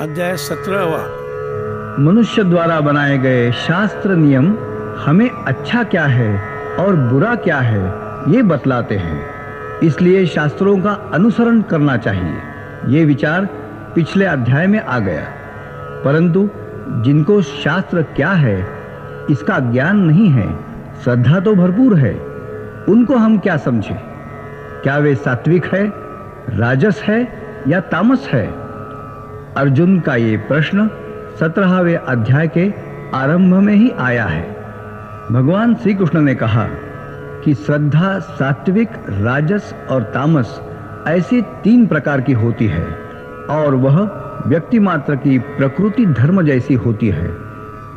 अध्याय 17वां। मनुष्य द्वारा बनाए गए शास्त्र नियम हमें अच्छा क्या है और बुरा क्या है ये बतलाते हैं, इसलिए शास्त्रों का अनुसरण करना चाहिए। ये विचार पिछले अध्याय में आ गया। परंतु जिनको शास्त्र क्या है इसका ज्ञान नहीं है, श्रद्धा तो भरपूर है, उनको हम क्या समझें? क्या वे सात्विक है, राजस है या तामस है? अर्जुन का ये प्रश्न 17वें अध्याय के आरंभ में ही आया है। भगवान श्री कृष्ण ने कहा कि श्रद्धा सात्विक, राजस और तामस ऐसी 3 प्रकार की होती है और वह व्यक्ति मात्र की प्रकृति धर्म जैसी होती है।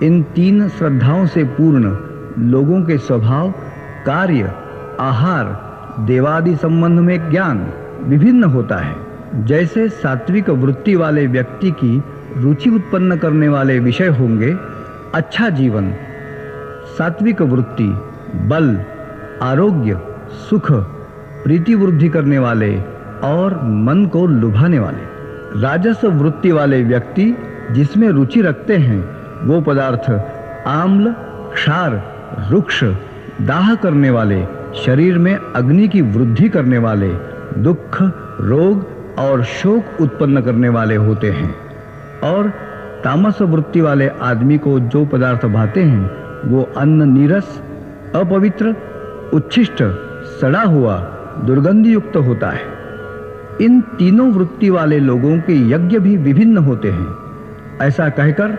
इन 3 श्रद्धाओं से पूर्ण लोगों के स्वभाव, कार्य, आहार, देवादि संबंध में ज्ञान विभिन्न होता है। जैसे सात्विक वृत्ति वाले व्यक्ति की रुचि उत्पन्न करने वाले विषय होंगे अच्छा जीवन, सात्विक वृत्ति बल, आरोग्य, सुख, प्रीति वृद्धि करने वाले और मन को लुभाने वाले। राजस वृत्ति वाले व्यक्ति जिसमें रुचि रखते हैं वो पदार्थ आम्ल, क्षार, रुक्ष, दाह करने वाले, शरीर में अग्नि की वृद्धि करने वाले, दुख, रोग और शोक उत्पन्न करने वाले होते हैं। और तामस वृत्ति वाले आदमी को जो पदार्थ भाते हैं वो अन्न नीरस, अपवित्र, उच्छिष्ट, सड़ा हुआ, दुर्गंधि युक्त होता है। इन तीनों वृत्ति वाले लोगों के यज्ञ भी विभिन्न होते हैं। ऐसा कहकर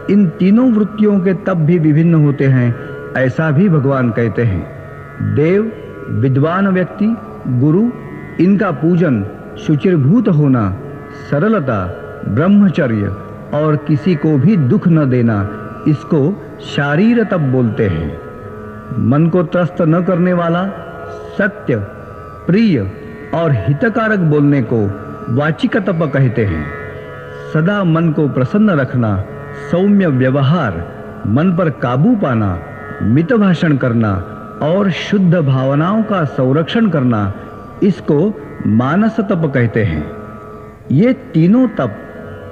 इन तीनों वृत्तियों के तप भी विभिन्न होते हैं, ऐसा भी भगवान कहते हैं। देव, विद्वान व्यक्ति, गुरु, इनका पूजन, शुचिर्भूत होना, सरलता, ब्रह्मचर्य और किसी को भी दुख न देना, इसको शारीर तप बोलते हैं। मन को त्रस्त न करने वाला, सत्य, प्रिय और हितकारक बोलने को वाचिक तप कहते हैं। सदा मन को प्रसन्न रखना, सौम्य व्यवहार, मन पर काबू पाना, मित भाषण करना और शुद्ध भावनाओं का संरक्षण करना, इसको मानस तप कहते हैं। ये तीनों तप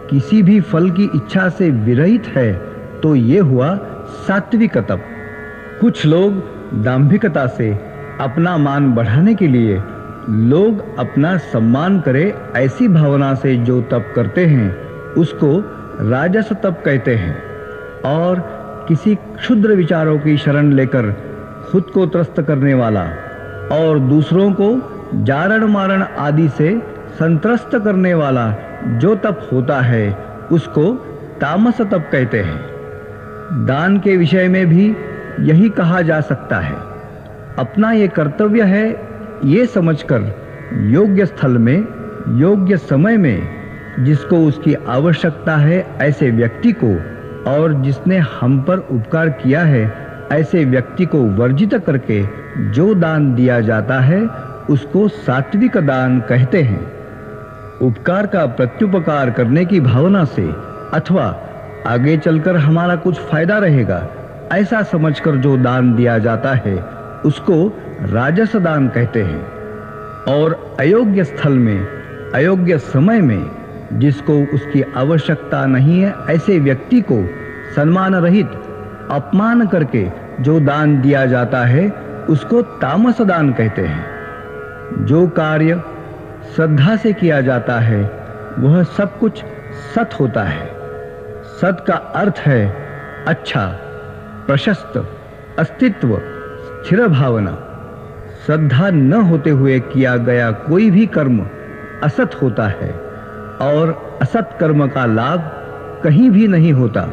किसी भी फल की इच्छा से विरहित है तो ये हुआ सात्विक तप। कुछ लोग दांभिकता से अपना मान बढ़ाने के लिए लोग अपना सम्मान करे ऐसी भावना से जो तप करते हैं उसको राजस तप कहते हैं। और किसी क्षुद्र विचारों की शरण लेकर खुद को त्रस्त करने वाला और दूसरों को जारण मारण आदि से संत्रस्त करने वाला जो तप होता है उसको तामस तप कहते हैं। दान के विषय में भी यही कहा जा सकता है। अपना ये कर्तव्य है ये समझकर योग्य स्थल में, योग्य समय में जिसको उसकी आवश्यकता है ऐसे व्यक्ति को और जिसने हम पर उपकार किया है ऐसे व्यक्ति को वर्जित करके जो दान दिया जाता है उसको सात्विक दान कहते हैं। उपकार का प्रत्युपकार करने की भावना से अथवा आगे चलकर हमारा कुछ फायदा रहेगा ऐसा समझकर जो दान दिया जाता है उसको राजस दान कहते हैं। और अयोग्य स्थल में, अयोग्य समय में जिसको उसकी आवश्यकता नहीं है ऐसे व्यक्ति को सम्मान रहित, अपमान करके जो दान दिया जाता है उसको तामस दान कहते हैं। जो कार्य श्रद्धा से किया जाता है वह सब कुछ सत होता है। सत का अर्थ है अच्छा, प्रशस्त, अस्तित्व, स्थिर भावना। श्रद्धा न होते हुए किया गया कोई भी कर्म असत होता है और असत कर्म का लाभ कहीं भी नहीं होता।